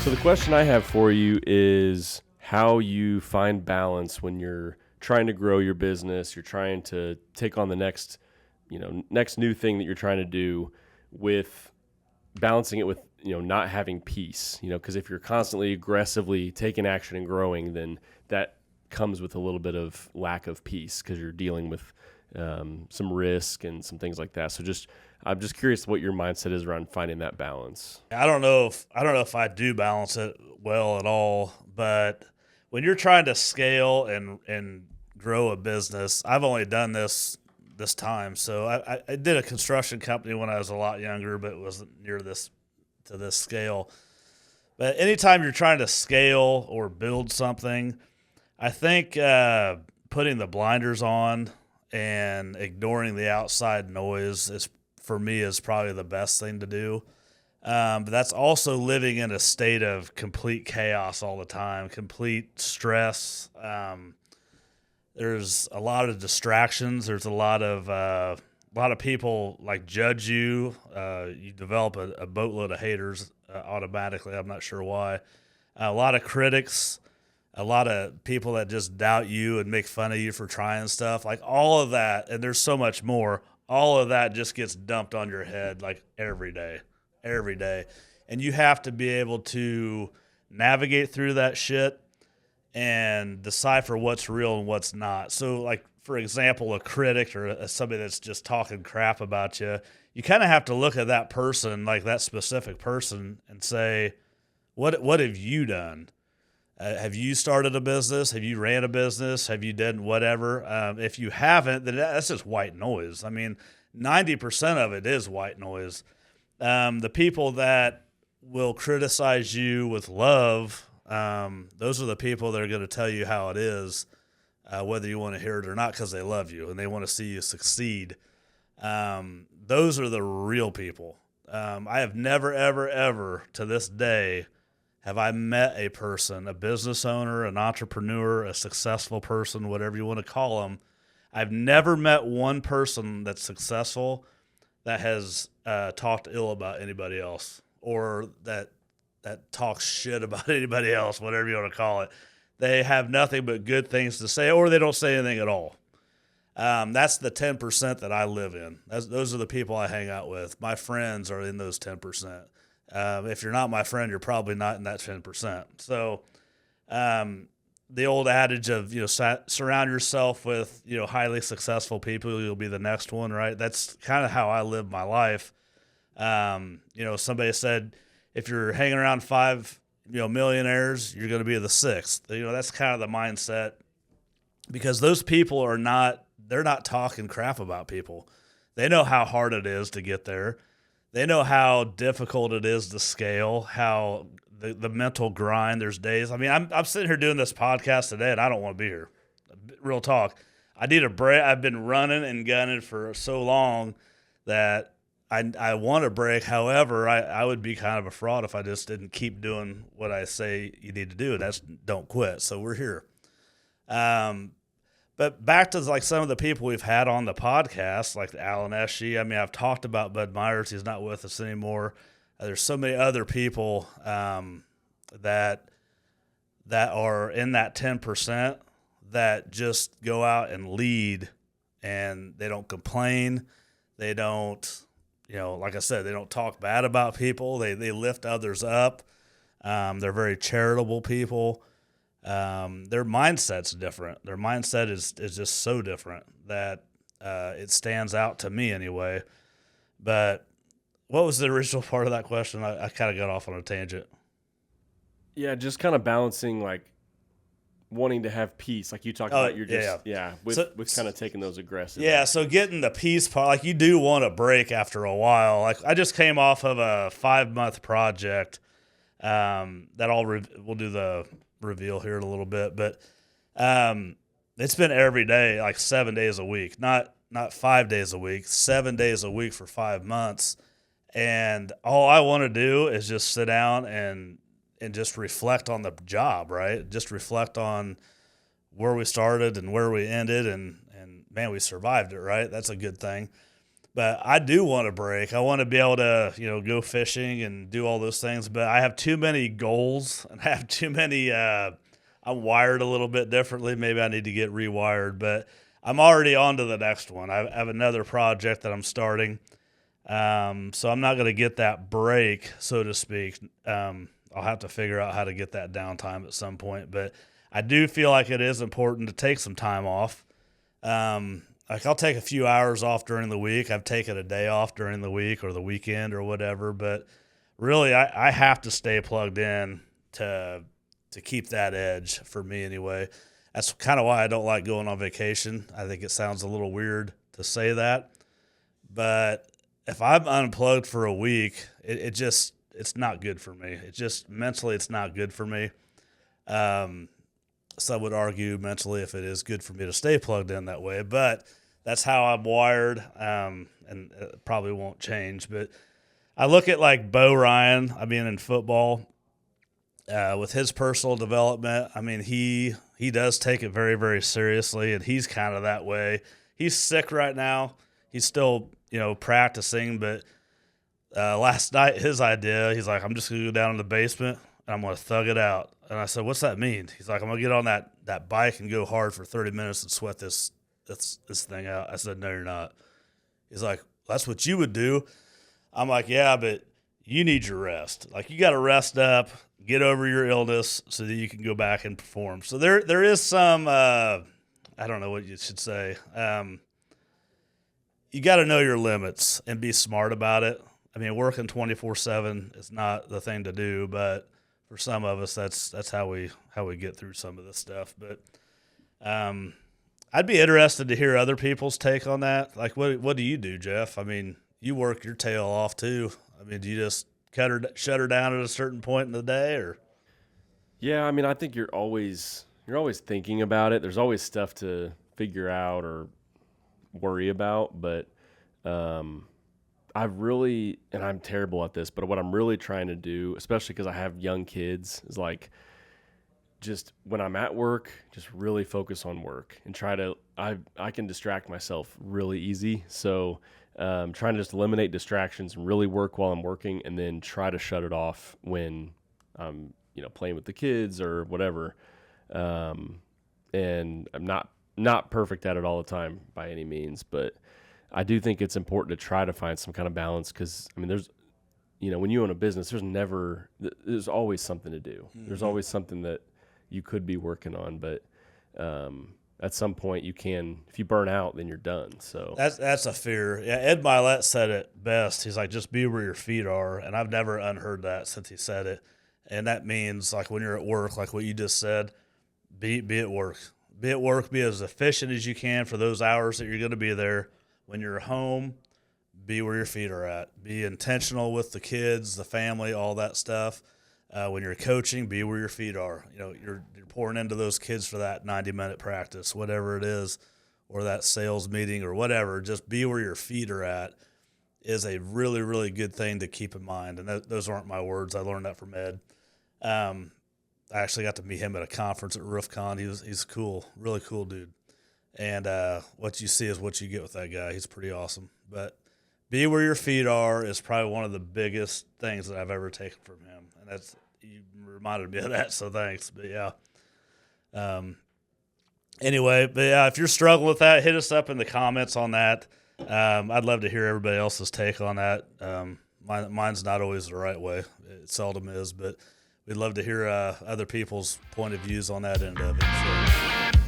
So the question I have for you is how you find balance when you're trying to grow your business, you're trying to take on the next new thing that you're trying to do with balancing it with, not having peace, because if you're constantly aggressively taking action and growing, then that comes with a little bit of lack of peace because you're dealing with some risk and some things like that. So I'm just curious what your mindset is around finding that balance. I don't know if I do balance it well at all, but when you're trying to scale and grow a business, I've only done this time. So I did a construction company when I was a lot younger, but it wasn't near this to this scale. But anytime you're trying to scale or build something, I think putting the blinders on and ignoring the outside noise is for me is probably the best thing to do. But that's also living in a state of complete chaos all the time, complete stress. There's a lot of distractions. There's a lot of people like judge you. You develop a boatload of haters automatically. I'm not sure why. A lot of critics, a lot of people that just doubt you and make fun of you for trying stuff. Like all of that, and there's so much more. All of that just gets dumped on your head like every day. And you have to be able to navigate through that shit and decipher what's real and what's not. So, like, for example, a critic or somebody that's just talking crap about you, you kind of have to look at that person, like that specific person, and say, what have you done? Have you started a business? Have you ran a business? Have you done whatever? If you haven't, then that's just white noise. I mean, 90% of it is white noise. The people that will criticize you with love, those are the people that are going to tell you how it is, whether you want to hear it or not, because they love you and they want to see you succeed. Those are the real people. I have never, ever, ever to this day have I met a person, a business owner, an entrepreneur, a successful person, whatever you want to call them. I've never met one person that's successful that has talked ill about anybody else or that talks shit about anybody else, whatever you want to call it. They have nothing but good things to say, or they don't say anything at all. That's the 10% that I live in. Those are the people I hang out with. My friends are in those 10%. If you're not my friend, you're probably not in that 10%. So the old adage of, surround yourself with, highly successful people, you'll be the next one, right? That's kind of how I live my life. Somebody said, if you're hanging around five, millionaires, you're going to be the sixth. That's kind of the mindset, because those people they're not talking crap about people. They know how hard it is to get there. They know how difficult it is to scale, how the mental grind. There's days. I mean, I'm sitting here doing this podcast today, and I don't want to be here. Real talk. I need a break. I've been running and gunning for so long that I want a break. However, I would be kind of a fraud if I just didn't keep doing what I say you need to do, and that's don't quit. So we're here. But back to like some of the people we've had on the podcast, like Alan Eshe. I mean, I've talked about Bud Myers. He's not with us anymore. There's so many other people that are in that 10% that just go out and lead, and they don't complain. They don't, like I said, they don't talk bad about people. They lift others up. They're very charitable people. Their mindset's different. Their mindset is just so different that it stands out to me anyway. But what was the original part of that question? I kind of got off on a tangent. Yeah, just kind of balancing, like wanting to have peace, like you talked about. You're just with kind of taking those aggressive. Yeah, so getting the peace part, like you do want a break after a while. Like I just came off of a 5-month project. We'll do the reveal here in a little bit, but it's been every day, like 7 days a week, not 5 days a week, 7 days a week for 5 months. And all I want to do is just sit down and just reflect on the job, right? Just reflect on where we started and where we ended, and man, we survived it, right? That's a good thing. But I do want a break. I want to be able to, go fishing and do all those things. But I have too many goals and I have too many. I'm wired a little bit differently. Maybe I need to get rewired. But I'm already on to the next one. I have another project that I'm starting. So I'm not going to get that break, so to speak. I'll have to figure out how to get that downtime at some point. But I do feel like it is important to take some time off. Like I'll take a few hours off during the week. I've taken a day off during the week or the weekend or whatever, but really I have to stay plugged in to keep that edge for me anyway. That's kind of why I don't like going on vacation. I think it sounds a little weird to say that, but if I'm unplugged for a week, it's not good for me. It just mentally, it's not good for me. Some would argue mentally if it is good for me to stay plugged in that way, but that's how I'm wired, and it probably won't change. But I look at like Bo Ryan, in football, with his personal development. He does take it very, very seriously, and he's kind of that way. He's sick right now. He's still, practicing, but last night his idea, he's like, I'm just going to go down in the basement and I'm going to thug it out. And I said, what's that mean? He's like, I'm going to get on that bike and go hard for 30 minutes and sweat this thing out. I said, no, you're not. He's like, that's what you would do. I'm like, yeah, but you need your rest. Like, you got to rest up, get over your illness so that you can go back and perform. So there is some, I don't know what you should say. You got to know your limits and be smart about it. Working 24/7 is not the thing to do, but for some of us, that's how we get through some of this stuff. But I'd be interested to hear other people's take on that. Like, what do you do, Jeff? You work your tail off too. Do you just shut her down at a certain point in the day, or? Yeah, I think you're always thinking about it. There's always stuff to figure out or worry about, but and I'm terrible at this, but what I'm really trying to do, especially because I have young kids, is like, just when I'm at work, just really focus on work and I can distract myself really easy. So trying to just eliminate distractions and really work while I'm working, and then try to shut it off when I'm, playing with the kids or whatever. And I'm not perfect at it all the time by any means, but I do think it's important to try to find some kind of balance, because there's, when you own a business, there's always something to do. Mm-hmm. There's always something that you could be working on, but at some point if you burn out, then you're done. So that's a fear. Yeah, Ed Milet said it best. He's like, just be where your feet are, and I've never unheard that since he said it. And that means, like, when you're at work, like what you just said, be at work. Be at work, be as efficient as you can for those hours that you're going to be there. When you're home, be where your feet are at. Be intentional with the kids, the family, all that stuff. When you're coaching, be where your feet are. You're pouring into those kids for that 90-minute practice, whatever it is, or that sales meeting or whatever. Just be where your feet are at is a really, really good thing to keep in mind. And those aren't my words. I learned that from Ed. I actually got to meet him at a conference at RoofCon. He's cool, really cool dude. And what you see is what you get with that guy. He's pretty awesome. But be where your feet are is probably one of the biggest things that I've ever taken from him. And you reminded me of that, so thanks. But yeah. Anyway, but yeah, if you're struggling with that, hit us up in the comments on that. I'd love to hear everybody else's take on that. Mine's not always the right way. It seldom is, but we'd love to hear other people's point of views on that end of it. So.